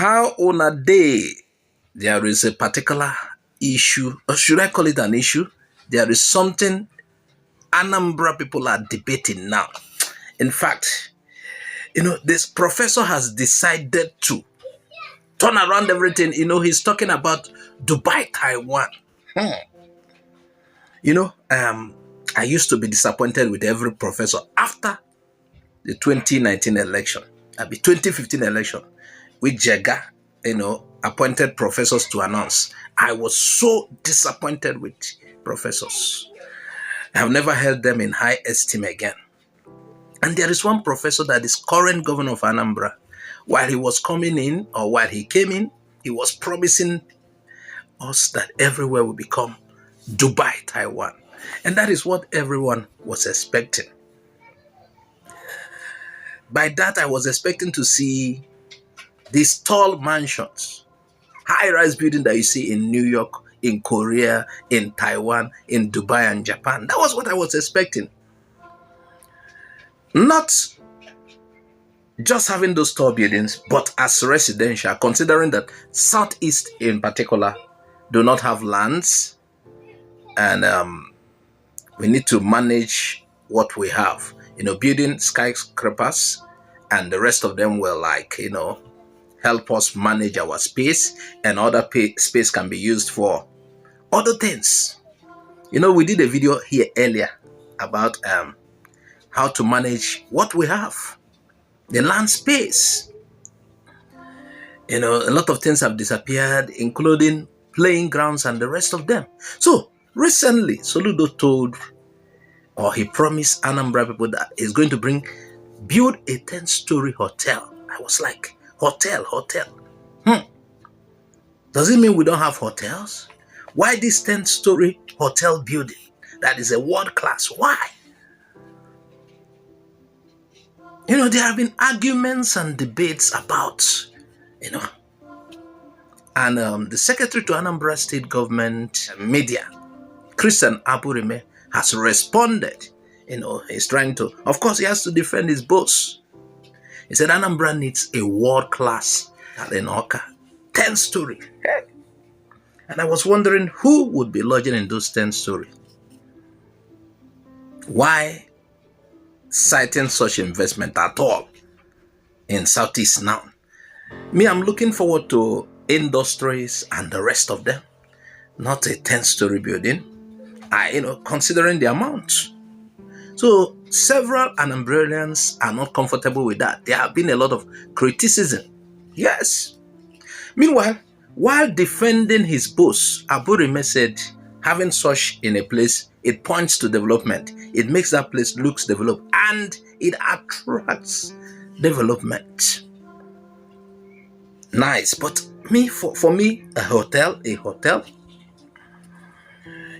How on a day there is a particular issue, or should I call it an issue? There is something Anambra people are debating now. In fact, this professor has decided to turn around everything. He's talking about Dubai, Taiwan. I used to be disappointed with every professor after the 2019 election, the 2015 election, with Jega, appointed professors to announce. I was so disappointed with professors. I have never held them in high esteem again. And there is one professor that is current governor of Anambra. While he came in, he was promising us that everywhere will become Dubai, Taiwan. And that is what everyone was expecting. By that, I was expecting to see these tall mansions, high-rise building that you see in New York, in Korea, in Taiwan, in Dubai and Japan. That was what I was expecting. Not just having those tall buildings, but as residential, considering that Southeast in particular do not have lands, and we need to manage what we have. Building skyscrapers, and the rest of them will help us manage our space, and other space can be used for other things. We did a video here earlier about how to manage what we have, the land space. A lot of things have disappeared, including playing grounds and the rest of them. So recently, Soludo he promised Anambra people that he's going to build a 10-story hotel. I was like, hotel. Does it mean we don't have hotels? Why this 10-story hotel building that is a world class? Why? There have been arguments and debates about, and the secretary to Anambra State Government Media, Christian Aburime, has responded. He's trying to, of course, he has to defend his boss. He said Anambra needs a world-class Alenoka, 10-story. And I was wondering who would be lodging in those 10-story. Why citing such investment at all in Southeast now? Me, I'm looking forward to industries and the rest of them, not a 10-story building. Considering the amount. So several Anambralians are not comfortable with that. There have been a lot of criticism. Yes. Meanwhile, while defending his boss, Aburime said, having such in a place, it points to development. It makes that place looks developed, and it attracts development. Nice, but for me, a hotel.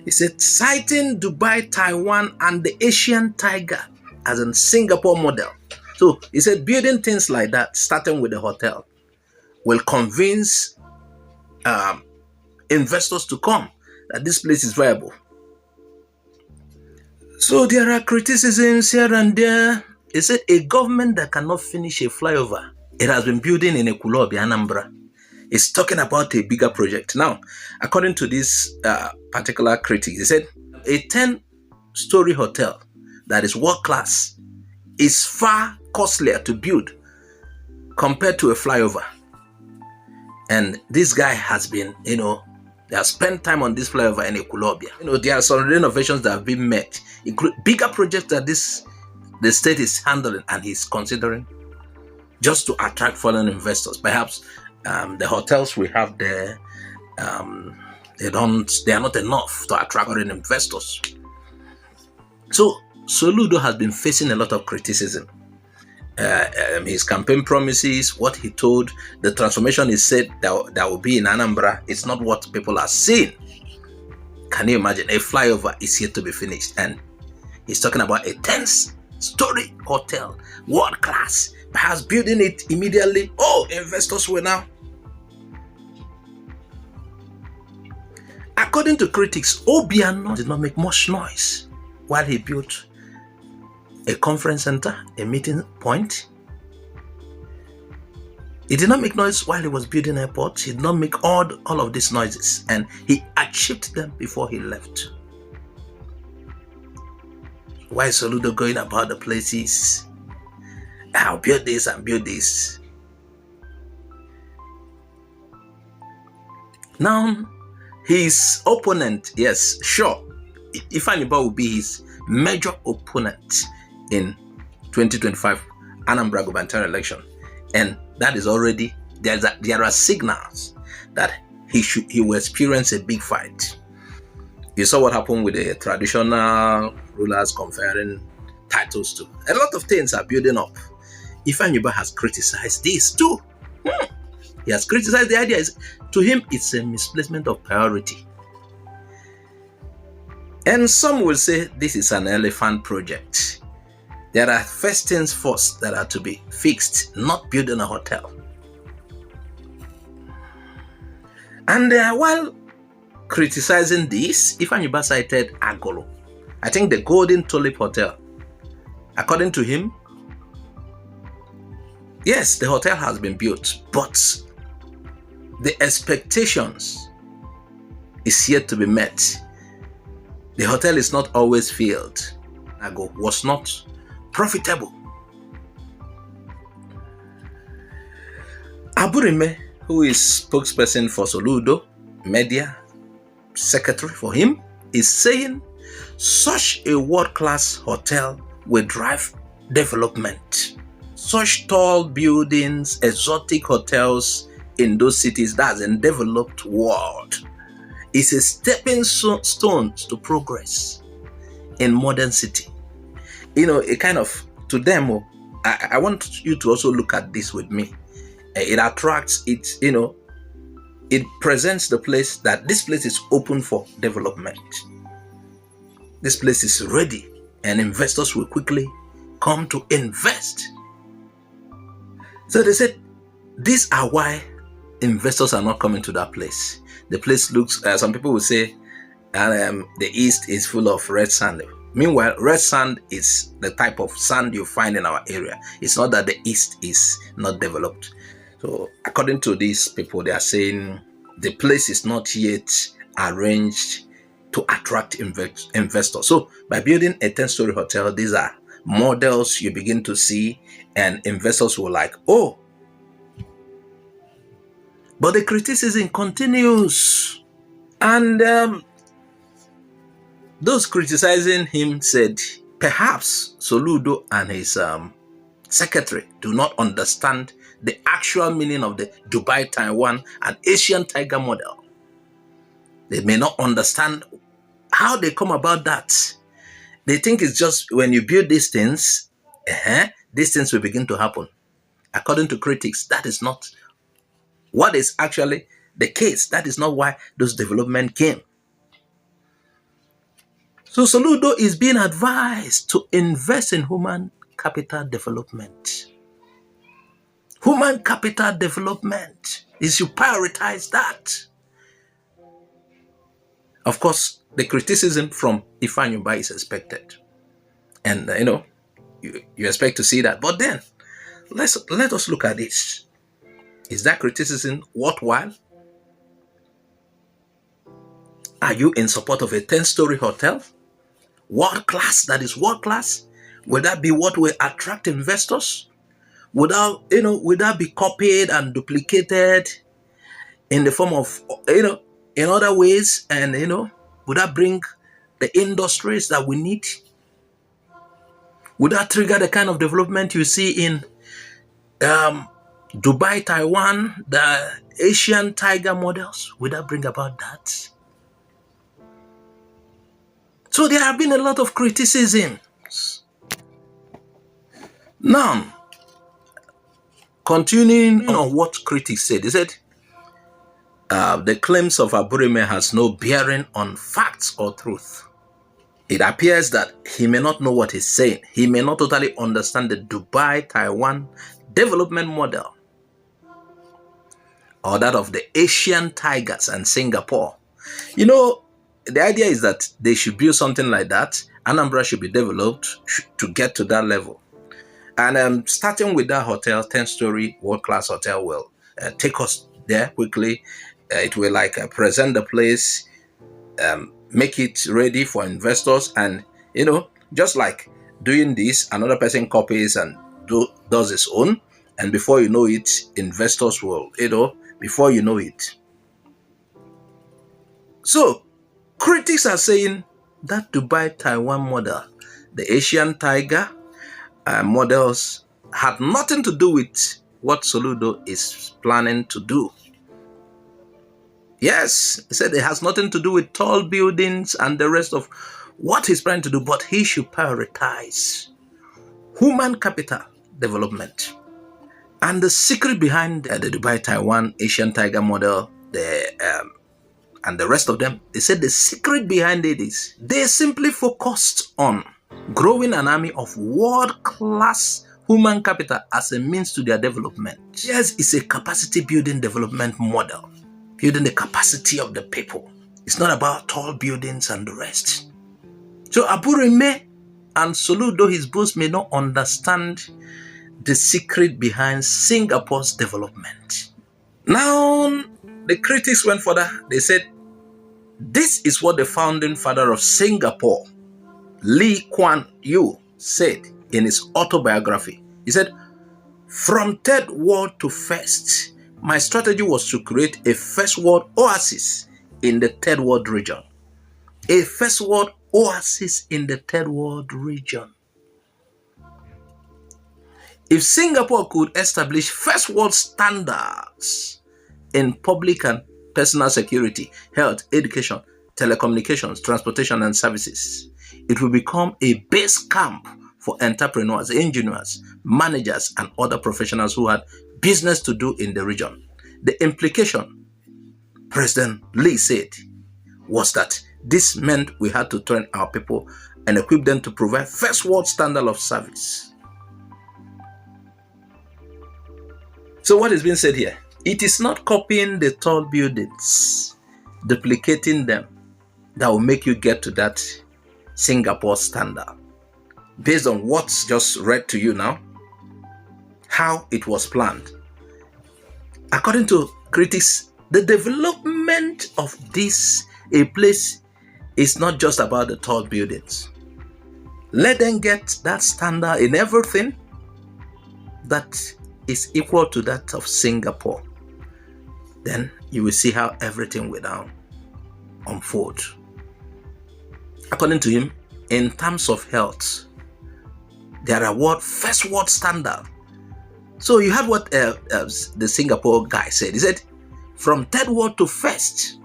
He said, citing Dubai, Taiwan, and the Asian tiger as a Singapore model. So he said, building things like that, starting with the hotel, will convince investors to come, that this place is viable. So there are criticisms here and there. He said, a government that cannot finish a flyover, it has been building in Ekulobi, Anambra. It's talking about a bigger project. Now, according to this particular critic, he said, a 10-story hotel that is world-class is far costlier to build compared to a flyover. And this guy has been, they have spent time on this flyover in Ekulobia. There are some renovations that have been made, include bigger projects that the state is handling and he's considering just to attract foreign investors. Perhaps the hotels we have there, they are not enough to attract foreign investors. So Soludo has been facing a lot of criticism. His campaign promises, what he told, the transformation he said that will be in Anambra, it's not what people are seeing. Can you imagine? A flyover is yet to be finished, and he's talking about a 10-story hotel, world class. Perhaps building it immediately. Oh, investors will now. According to critics, Obiano did not make much noise while he built a conference center, a meeting point. He did not make noise while he was building airports. He did not make all of these noises. And he achieved them before he left. Why is Soludo going about the places? I'll build this and build this. Now, his opponent, yes, sure, Ifeanyiba will be his major opponent in 2025 Anambra gubernatorial election. And that is already, there are signals that he will experience a big fight. You saw what happened with the traditional rulers conferring titles to. A lot of things are building up. Ifeanyiba has criticized this too. He has criticized the idea. To him, it's a misplacement of priority. And some will say this is an elephant project. There are first things first that are to be fixed, not building a hotel. And while criticizing this, Ifeanyiba cited Agolo. I think the Golden Tulip Hotel. According to him, yes, the hotel has been built, but the expectations is yet to be met. The hotel is not always filled. Ago was not profitable. Aburime, who is spokesperson for Soludo, media secretary for him, is saying such a world-class hotel will drive development. Such tall buildings, exotic hotels in those cities, that's in developed world, is a stepping stone to progress in modern city. You know, it kind of, to them, I want you to also look at this with me. It attracts, it presents the place that this place is open for development. This place is ready and investors will quickly come to invest. So they said, these are why investors are not coming to that place. The place looks, some people will say, the east is full of red sand. Meanwhile, red sand is the type of sand you find in our area. It's not that the east is not developed. So according to these people, they are saying the place is not yet arranged to attract investors. So by building a 10-story hotel, these are models you begin to see, and investors will like, oh. But the criticism continues. And those criticizing him said, perhaps Soludo and his secretary do not understand the actual meaning of the Dubai Taiwan and Asian tiger model. They may not understand how they come about that. They think it's just when you build these things will begin to happen. According to critics, that is not what is actually the case. That is not why those development came. So Soludo is being advised to invest in human capital development. Human capital development is you prioritize that. Of course, the criticism from Ifeanyiba is expected. And, you expect to see that. But then, let us look at this. Is that criticism worthwhile? Are you in support of a 10-story hotel? World class, that is world class? Will that be what will attract investors? Would that be copied and duplicated in the form of, in other ways? And, would that bring the industries that we need? Would that trigger the kind of development you see in Dubai, Taiwan, the Asian tiger models? Would that bring about that? So there have been a lot of criticisms. Now, continuing on what critics said, they said the claims of Aburime has no bearing on facts or truth. It appears that he may not know what he's saying. He may not totally understand the Dubai Taiwan development model or that of the Asian tigers and Singapore. The idea is that they should build something like that. Anambra should be developed to get to that level. And starting with that hotel, 10-story world-class hotel will take us there quickly. It will present the place, make it ready for investors, and just like doing this, another person copies and does his own, and before you know it, investors will, before you know it. So critics are saying that Dubai Taiwan model, the Asian tiger models, had nothing to do with what Soludo is planning to do. Yes, he said it has nothing to do with tall buildings and the rest of what he's planning to do, but he should prioritize human capital development. And the secret behind the Dubai Taiwan Asian tiger model, and the rest of them, they said the secret behind it is they simply focused on growing an army of world-class human capital as a means to their development. Yes, it's a capacity building development model, building the capacity of the people. It's not about tall buildings and the rest. So Abureme and Soludo, his boss, may not understand the secret behind Singapore's development. Now, the critics went further. They said, this is what the founding father of Singapore, Lee Kuan Yew, said in his autobiography. He said, from third world to first, my strategy was to create a first world oasis in the third world region. A first world oasis in the third world region. If Singapore could establish first world standards in public and personal security, health, education, telecommunications, transportation, and services, it will become a base camp for entrepreneurs, engineers, managers, and other professionals who had business to do in the region. The implication, President Lee said, was that this meant we had to train our people and equip them to provide first world standard of service. So what is being said here? It is not copying the tall buildings, duplicating them, that will make you get to that Singapore standard. Based on what's just read to you now, how it was planned. According to critics, the development of a place is not just about the tall buildings. Let them get that standard in everything that is equal to that of Singapore. Then you will see how everything will now unfold. According to him, in terms of health, there are first world standard. So you had what the Singapore guy said. He said, from third world to first,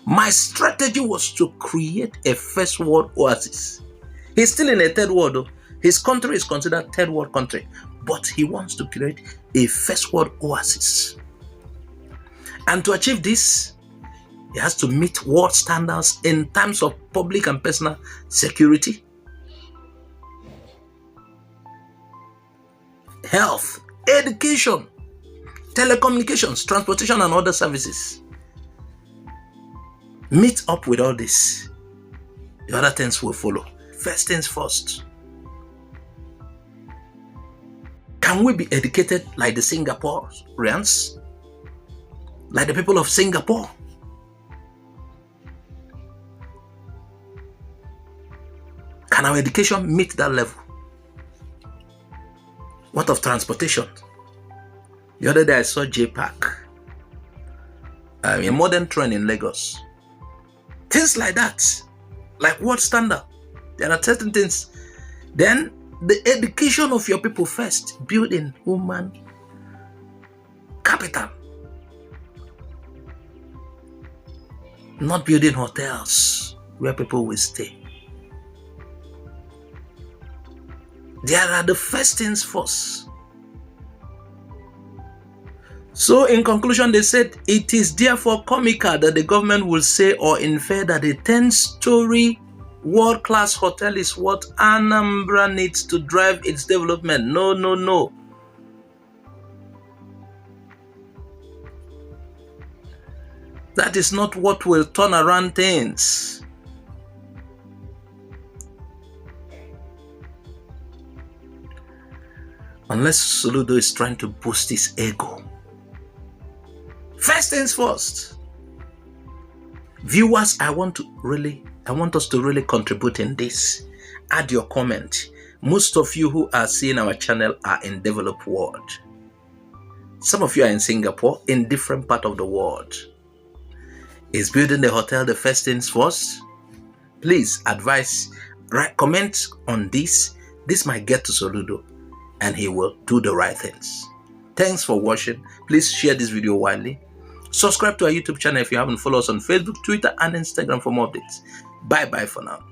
my strategy was to create a first world oasis. He's still in a third world though. His country is considered third world country, but he wants to create a first world oasis. And to achieve this, he has to meet world standards in terms of public and personal security, health, education, telecommunications, transportation, and other services. Meet up with all this. The other things will follow. First things first. Can we be educated like the Singaporeans? Like the people of Singapore? Can our education meet that level? What of transportation? The other day I saw JPAC, a modern train in Lagos. Things like that, like world standard. There are certain things. Then the education of your people first, building human capital. Not building hotels where people will stay. There are the first things first. So in conclusion, they said, it is therefore comical that the government will say or infer that a 10-story world-class hotel is what Anambra needs to drive its development. No, no, no. That is not what will turn around things. Unless Soludo is trying to boost his ego. First things first. Viewers, I want us to really contribute in this. Add your comment. Most of you who are seeing our channel are in developed world. Some of you are in Singapore, in different part of the world. Is building the hotel the first things first? Please advise, comment on this. This might get to Soludo and he will do the right things. Thanks for watching. Please share this video widely. Subscribe to our YouTube channel if you haven't. Follow us on Facebook, Twitter, and Instagram for more updates. Bye bye for now.